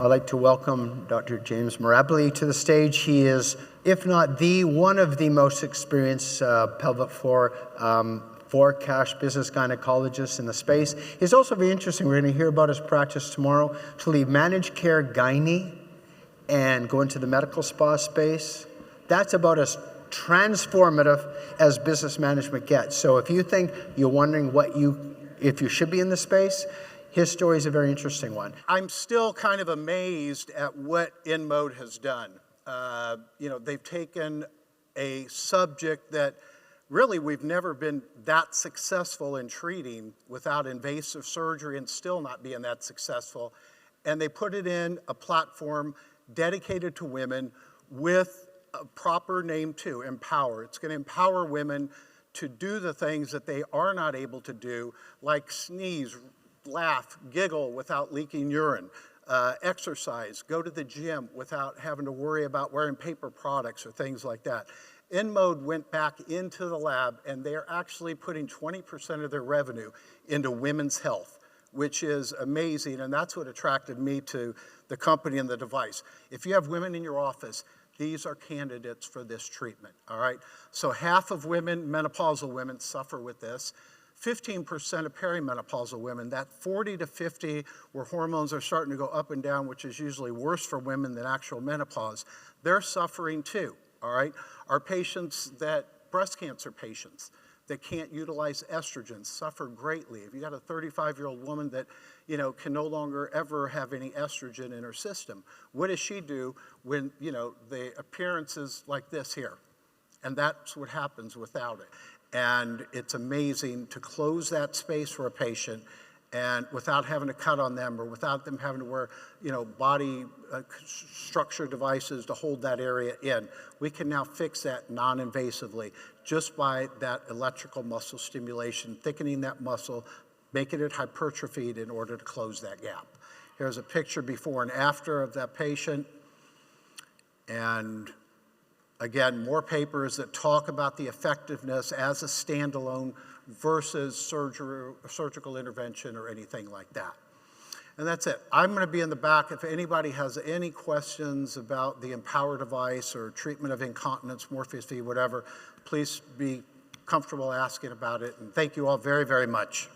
I'd like to welcome Dr. James Mirabile to the stage. He is, if not the, one of the most experienced pelvic floor cash business gynecologists in the space. He's also very interesting. We're going to hear about his practice tomorrow to leave managed care gynae and go into the medical spa space. That's about as transformative as business management gets. So if you think you're wondering if you should be in the space, his story is a very interesting one. I'm still kind of amazed at what InMode has done. They've taken a subject that really we've never been that successful in treating without invasive surgery and still not being that successful. And they put it in a platform dedicated to women with a proper name too, Empower. It's going to empower women to do the things that they are not able to do, like sneeze, laugh, giggle without leaking urine, exercise, go to the gym without having to worry about wearing paper products or things like that. InMode went back into the lab and they're actually putting 20% of their revenue into women's health, which is amazing, and that's what attracted me to the company and the device. If you have women in your office, these are candidates for this treatment, all right? So half of women, menopausal women, suffer with this. 15% of perimenopausal women, that 40 to 50 where hormones are starting to go up and down, which is usually worse for women than actual menopause, they're suffering too, all right? Our patients breast cancer patients that can't utilize estrogen suffer greatly. If you got a 35-year-old woman that, can no longer ever have any estrogen in her system, what does she do when, the appearance is like this here? And that's what happens without it. And it's amazing to close that space for a patient and without having to cut on them or without them having to wear, body structure devices to hold that area in. We can now fix that non-invasively just by that electrical muscle stimulation, thickening that muscle, making it hypertrophied in order to close that gap. Here's a picture before and after of that patient. And again, more papers that talk about the effectiveness as a standalone versus surgical intervention or anything like that. And that's it. I'm going to be in the back. If anybody has any questions about the Empower device or treatment of incontinence, Morpheus V, whatever, please be comfortable asking about it. And thank you all very, very much.